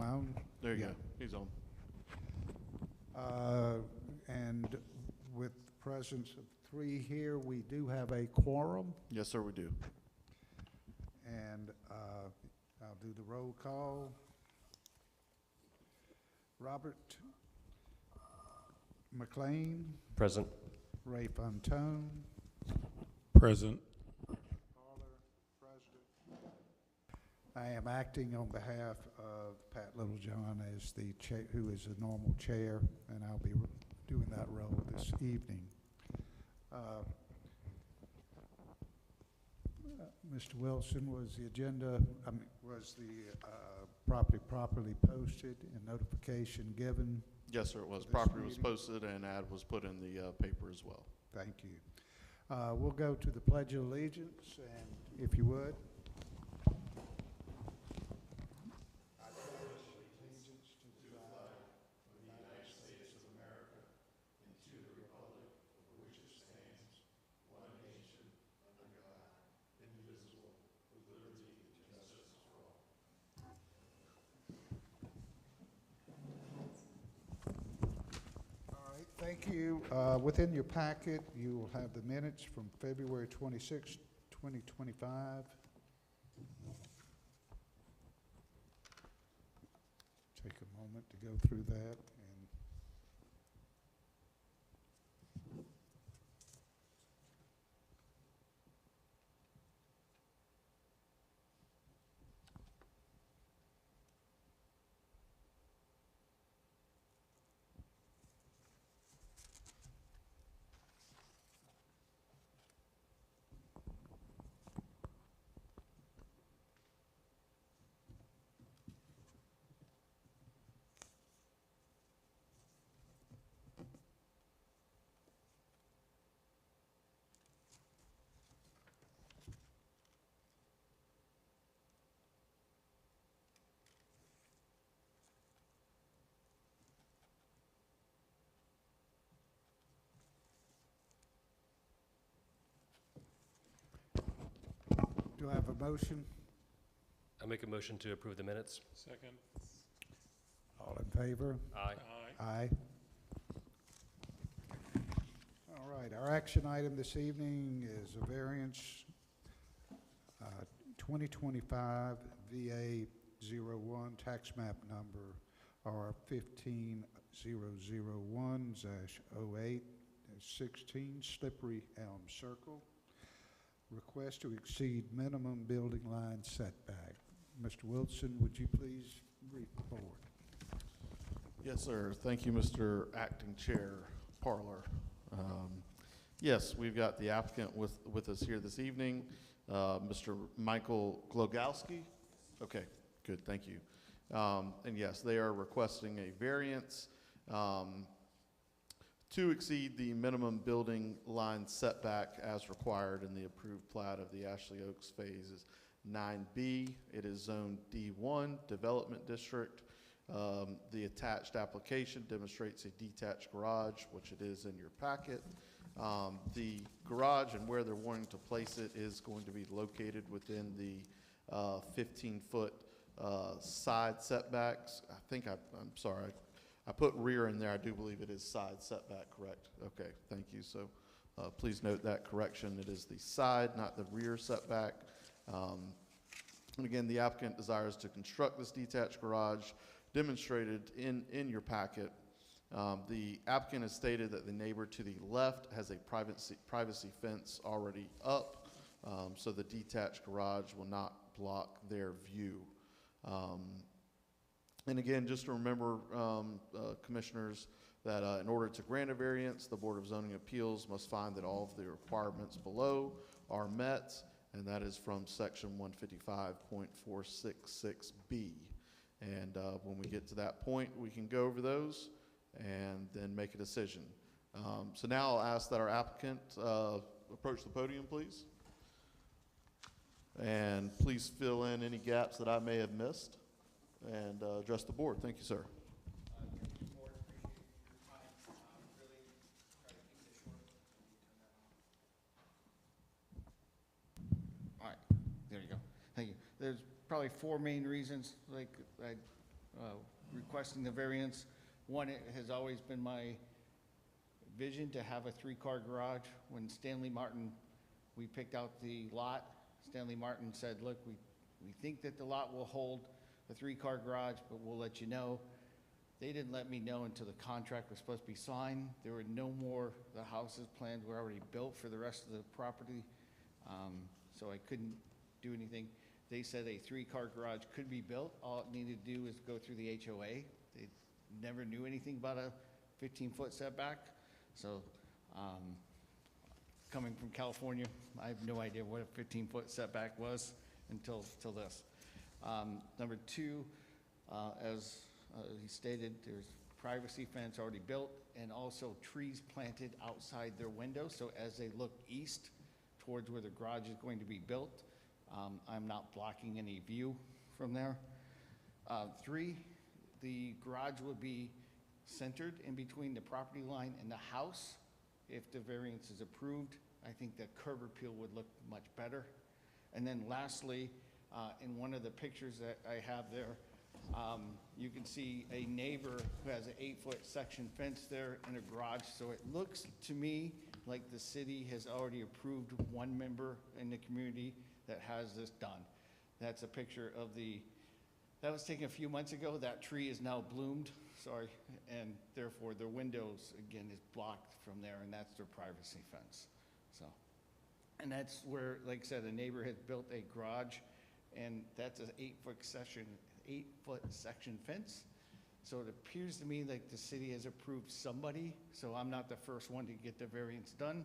on? There you Yeah. go. He's on. And with the presence of 3 here, we do have a quorum, Yes, sir, we do. and I'll do the roll call. Robert McLean, Present. Ray Fontone, Present. I am acting on behalf of Pat Littlejohn as the who is the normal chair, and I'll be doing that role this evening. Mr. Wilson, was the agenda, was the property properly posted and notification given? Yes, sir, it was. This Property was meeting? posted and ad was put in the paper as well. Thank you. We'll go to the Pledge of Allegiance, and if you would. Thank you. Within your packet, you will have the minutes from February 26, 2025. Take a moment to go through that. Do I have a motion? I make a motion to approve the minutes. Second. All in favor? Aye. Aye. All right, our action item this evening is a variance 2025 VA 01 tax map number R15001-08 16 Slippery Elm Circle. Request to exceed minimum building line setback. Mr. Wilson, would you please read the board? Yes, sir. Thank you, Mr. Acting Chair Parlor. Yes, we've got the applicant with us here this evening, Mr. Michael Glogowski. Okay, good, thank you. And yes, they are requesting a variance to exceed the minimum building line setback as required in the approved plat of the Ashley Oaks Phase 9B. It is Zone D1 Development District. The attached application demonstrates a detached garage, which it is in your packet. The garage and where they're wanting to place it is going to be located within the 15-foot side setbacks. I'm sorry, I put rear in there. I do believe it is side setback, correct? Okay, thank you. So please note that correction. It is the side, not the rear setback. And again, the applicant desires to construct this detached garage demonstrated in your packet. The applicant has stated that the neighbor to the left has a privacy fence already up, so the detached garage will not block their view. And again, just to remember, commissioners, that in order to grant a variance, the Board of Zoning Appeals must find that all of the requirements below are met, and that is from section 155.466B. And when we get to that point, we can go over those and then make a decision. So now I'll ask that our applicant approach the podium, please. And please fill in any gaps that I may have missed and address the board. Thank you, sir. All right, there you go. Thank you. There's probably 4 main reasons, like I requesting the variance. One, it has always been my vision to have a 3-car garage. When Stanley Martin, we picked out the lot, Stanley Martin said, look, we think that the lot will hold a 3-car garage, but we'll let you know. They didn't let me know until the contract was supposed to be signed. There were no more, the houses planned were already built for the rest of the property, so I couldn't do anything. They said a 3-car garage could be built. All it needed to do was go through the HOA. They never knew anything about a 15-foot setback. So coming from California, I have no idea what a 15-foot setback was until this. Number two, as he stated, there's privacy fence already built and also trees planted outside their window. So as they look east towards where the garage is going to be built, I'm not blocking any view from there. 3, the garage will be centered in between the property line and the house. If the variance is approved, I think the curb appeal would look much better. And then lastly, in one of the pictures that I have there, you can see a neighbor who has an 8-foot section fence there and a garage. So it looks to me like the city has already approved one member in the community that has this done. That's a picture of that was taken a few months ago. That tree is now bloomed, sorry, and therefore their windows, again, is blocked from there, and that's their privacy fence. So, and that's where, like I said, a neighbor has built a garage, and that's an 8-foot section fence. So it appears to me like the city has approved somebody, so I'm not the first one to get the variance done,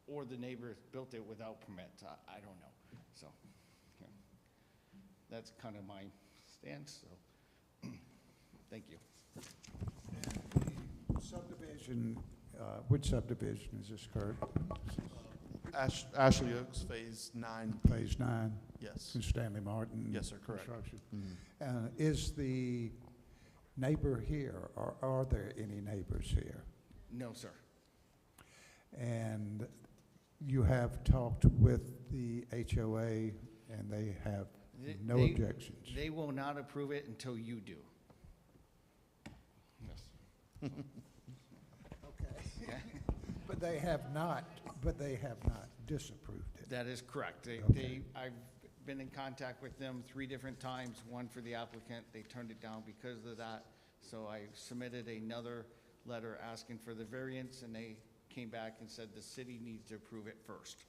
or the neighbor has built it without permit. I don't know. So, yeah. That's kind of my stance, so thank you. And the subdivision, which subdivision is this, Kurt? Ashley Oaks, Phase 9. Phase 9? Yes. In Stanley Martin? Yes, sir, correct. Construction. Is the neighbor here, or are there any neighbors here? No, sir. And you have talked with the HOA, and they have no objections? They will not approve it until you do. Yes. Okay. But they have not disapproved it? That is correct. Okay. I've been in contact with them 3 different times, one for the applicant. They turned it down because of that. So I submitted another letter asking for the variance, and they came back and said the city needs to approve it first.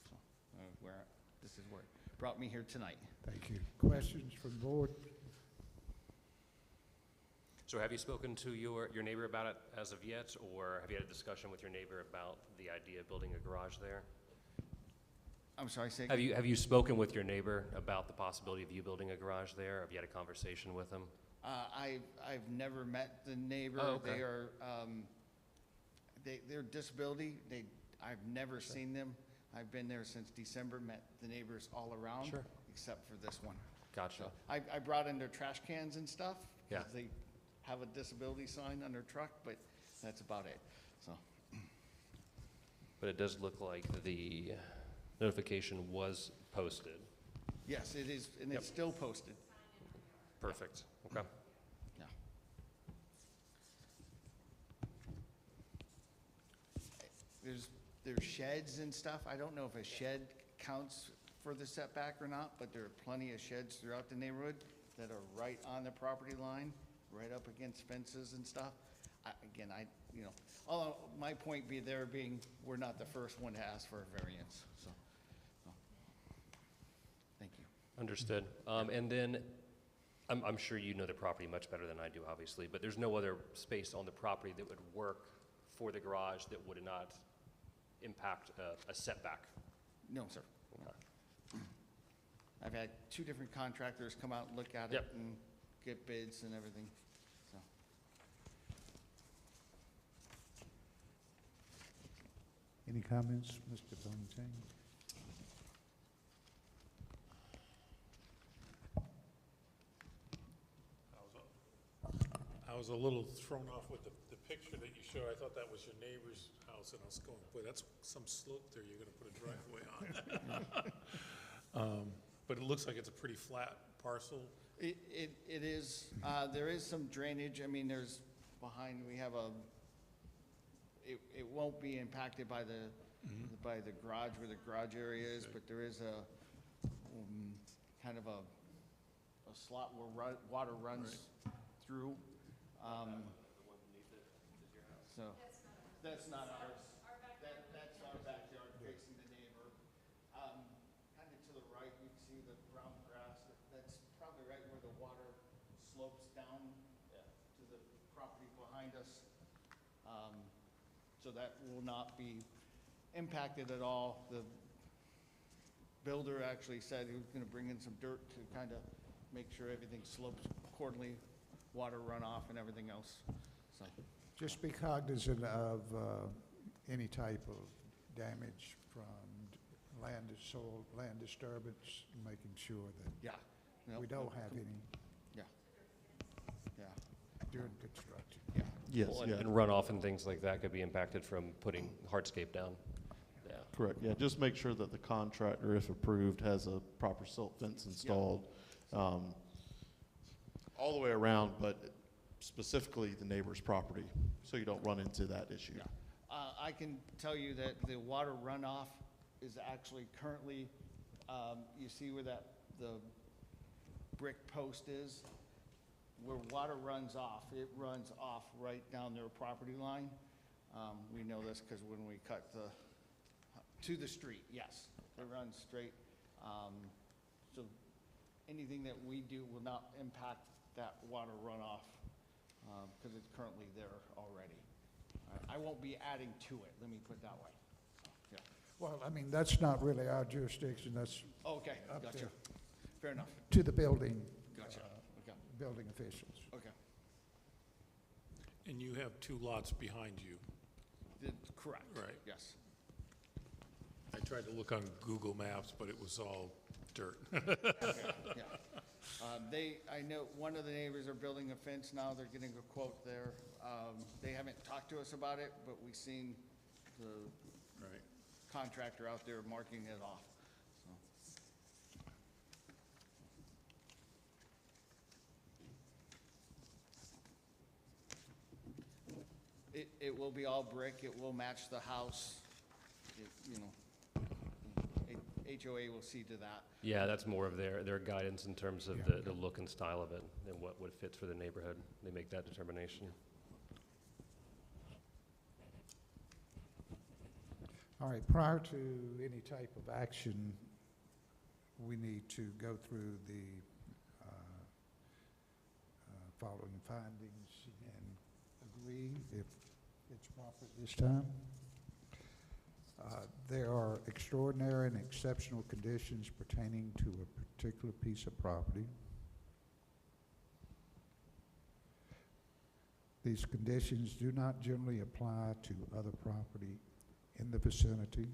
So this is where it brought me here tonight. Thank you. Questions from the board? So have you spoken to your neighbor about it as of yet, or have you had a discussion with your neighbor about the idea of building a garage there? I'm sorry, say Have you spoken with your neighbor about the possibility of you building a garage there? Have you had a conversation with him? I've never met the neighbor. Oh, okay. They are their disability. I've never seen them. I've been there since December. Met the neighbors all around, Sure. except for this one. Gotcha. So I brought in their trash cans and stuff. Yeah. 'Cause they have a disability sign on their truck, but that's about it. So But it does look like the notification was posted. yes, it is, and Yep. it's still posted. Perfect. Okay. Yeah. There's sheds and stuff. I don't know if a shed counts for the setback or not, but there are plenty of sheds throughout the neighborhood that are right on the property line, right up against fences and stuff. My point being, we're not the first one to ask for a variance, so. Thank you. Understood. And then, I'm sure you know the property much better than I do, obviously, but there's no other space on the property that would work for the garage that would not impact a setback? No, sir. Okay. I've had 2 different contractors come out and look at it Yep. and get bids and everything, so. Any comments, Mr. Valentine? I was a little thrown off with the picture that you showed. I thought that was your neighbor's house, and I was going, boy, that's some slope there you're gonna put a driveway on. But it looks like it's a pretty flat parcel. It is, there is some drainage, I mean, there's behind, we have a, it won't be impacted by the garage, where the garage area is, but there is a, kind of a slot where water runs through. So, that's not ours. That's our backyard facing the neighbor. Kind of to the right, you can see the brown grass. That's probably right where the water slopes down to the property behind us. So that will not be impacted at all. The builder actually said he was going to bring in some dirt to kind of make sure everything slopes accordingly, water runoff and everything else. So, Just be cognizant of any type of damage from land disturbance, making sure that yeah. No, we don't have any Yeah. Yeah. during construction. Yeah. Yes, Well, yeah, and runoff and things like that could be impacted from putting hardscape down. Yeah. correct. Yeah, just make sure that the contractor, if approved, has a proper silt fence installed, all the way around, but specifically the neighbor's property, so you don't run into that issue. Yeah. I can tell you that the water runoff is actually currently, you see where the brick post is? Where water runs off, it runs off right down their property line. We know this because when we cut to the street, yes, it runs straight. So anything that we do will not impact that water runoff because it's currently there already. I won't be adding to it, let me put it that way. Yeah. Well, I mean, that's not really our jurisdiction, that's Okay, Up gotcha. there. Fair enough. to the building, Gotcha. Okay. building officials. Okay. And you have 2 lots behind you. Correct. Right. Yes. I tried to look on Google Maps, but it was all dirt. Okay, yeah. I know one of the neighbors are building a fence now, they're getting a quote there. They haven't talked to us about it, but we've seen the Right. contractor out there marking it off, so. It will be all brick, it will match the house, you know. HOA will see to that. Yeah, that's more of their guidance in terms of Yeah. the look and style of it and what fits for the neighborhood. They make that determination. All right, prior to any type of action, we need to go through the following findings and agree if it's proper at this time. There are extraordinary and exceptional conditions pertaining to a particular piece of property. These conditions do not generally apply to other property in the vicinity.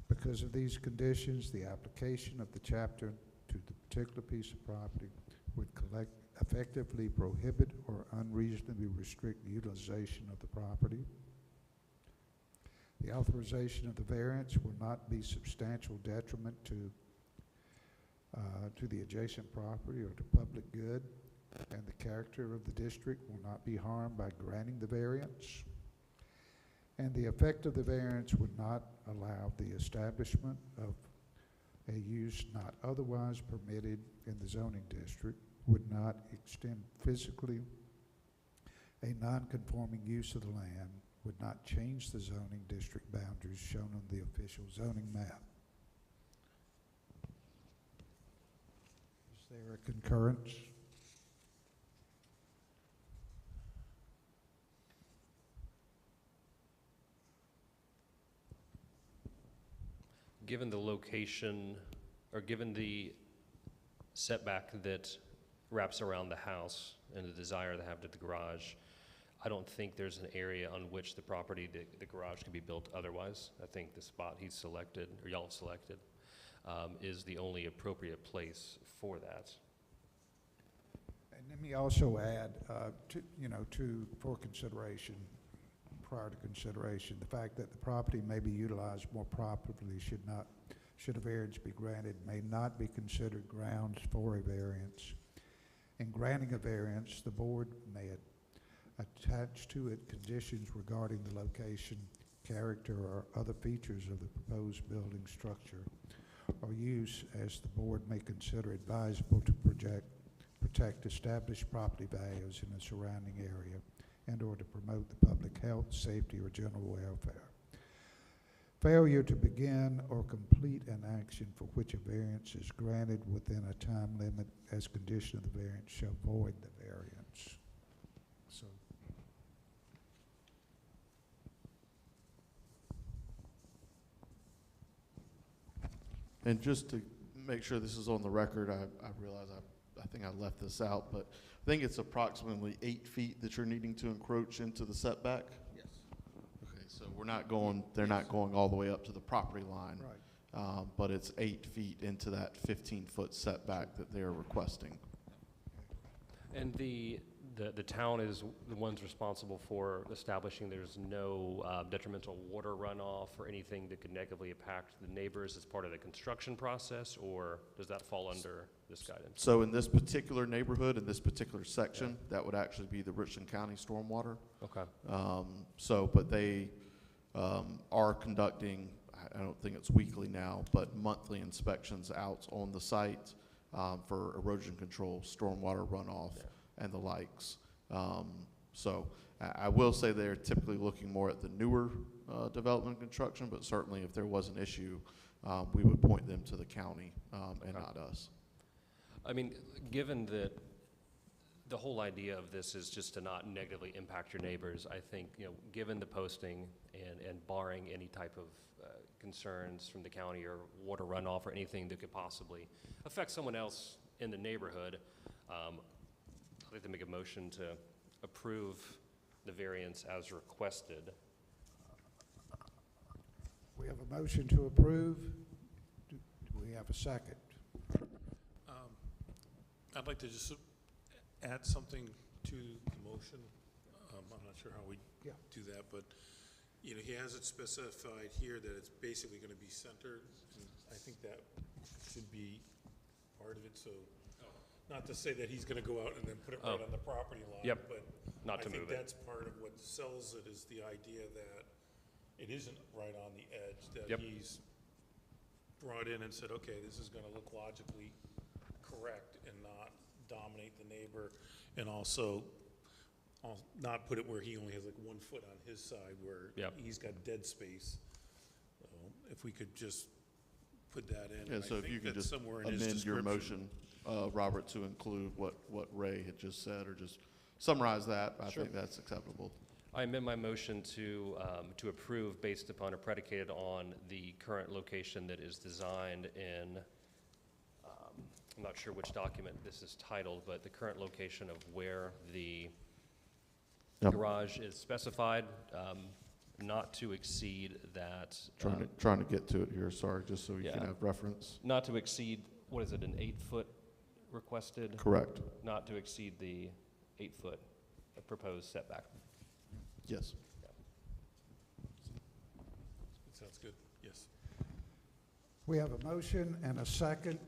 Because of these conditions, the application of the chapter to the particular piece of property would effectively prohibit or unreasonably restrict the utilization of the property. The authorization of the variance will not be substantial detriment to the adjacent property or to public good, and the character of the district will not be harmed by granting the variance. And the effect of the variance would not allow the establishment of a use not otherwise permitted in the zoning district, would not extend physically a non-conforming use of the land, would not change the zoning district boundaries shown on the official zoning map. Is there a concurrence? Given the location, or given the setback that wraps around the house and the desire to have the garage, I don't think there's an area on which the garage can be built otherwise. I think the spot he's selected, or y'all have selected, is the only appropriate place for that. And let me also add, for consideration, prior to consideration, the fact that the property may be utilized more properly should not should a variance be granted, may not be considered grounds for a variance. In granting a variance, the board may attach to it conditions regarding the location, character, or other features of the proposed building structure or use as the board may consider advisable to protect established property values in the surrounding area and or to promote the public health, safety, or general welfare. Failure to begin or complete an action for which a variance is granted within a time limit as condition of the variance shall void the variance. So, And just to make sure this is on the record, I realize I think I left this out, but I think it's approximately 8 feet that you're needing to encroach into the setback. Yes. Okay, so they're not going all the way up to the property line. right. But it's 8 feet into that 15-foot setback that they're requesting. And the town is the ones responsible for establishing there's no detrimental water runoff or anything that could negatively impact the neighbors as part of the construction process, or does that fall under this guidance? So in this particular neighborhood, in this particular section, that would actually be the Richland County Stormwater. Okay. But they are conducting, I don't think it's weekly now, but monthly inspections out on the site for erosion control, stormwater runoff, and the likes. So I will say they're typically looking more at the newer development construction, but certainly if there was an issue, we would point them to the county and not us. I mean, given that the whole idea of this is just to not negatively impact your neighbors, I think, given the posting and barring any type of concerns from the county or water runoff or anything that could possibly affect someone else in the neighborhood, I'd like to make a motion to approve the variance as requested. We have a motion to approve. Do we have a second? I'd like to just add something to the motion. I'm not sure how we do that, but, he has it specified here that it's basically gonna be centered, and I think that should be part of it, so, not to say that he's gonna go out and then put it right on the property line. Yep. But Not to I think move it. that's part of what sells it, is the idea that it isn't right on the edge, that Yep. he's brought in and said, okay, this is gonna look logically correct and not dominate the neighbor, and also not put it where he only has like 1 foot on his side where Yep. he's got dead space. So if we could just put that in. Yeah, and so I if you think could that's just somewhere in his amend your description. motion, Robert, to include what Ray had just said, or just summarize that, I think that's acceptable. I amend my motion to approve based upon or predicated on the current location that is designed in, I'm not sure which document this is titled, but the current location of where the Yep. garage is specified, not to exceed that. Trying to get to it here, sorry, just so you can Yeah. have reference. Not to exceed, what is it, an 8-foot requested? Correct, Not to exceed the 8-foot proposed setback. yes. It sounds good, yes. We have a motion and a second.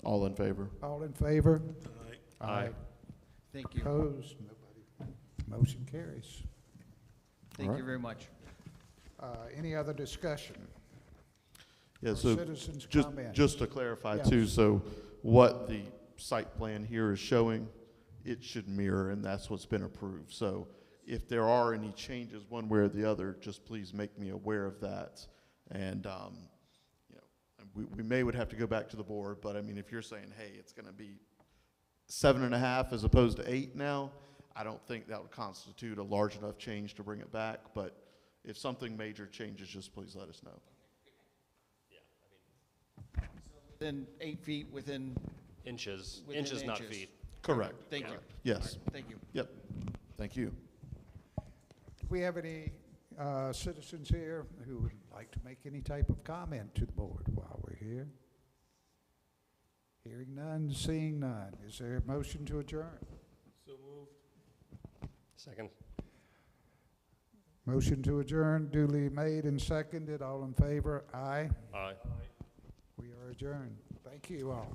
All in favor? All in favor? Aye. Thank you. Opposed? Nobody. Motion carries. Thank Alright. you very much. Any other discussion? Yeah, Or so citizens' just, comment? just to clarify Yes. too, so what the site plan here is showing, it should mirror, and that's what's been approved. So if there are any changes one way or the other, just please make me aware of that. And, we would have to go back to the board, but I mean, if you're saying, hey, it's gonna be 7.5 as opposed to 8 now, I don't think that would constitute a large enough change to bring it back, but if something major changes, just please let us know. Then 8 feet within, Inches, Within inches, not inches. feet. Correct, thank you. yes, Thank you. yep, thank you. Do we have any citizens here who would like to make any type of comment to the board while we're here? Hearing none, seeing none. Is there a motion to adjourn? So moved. Second. Motion to adjourn duly made and seconded. All in favor? Aye. Aye. We are adjourned. Thank you all.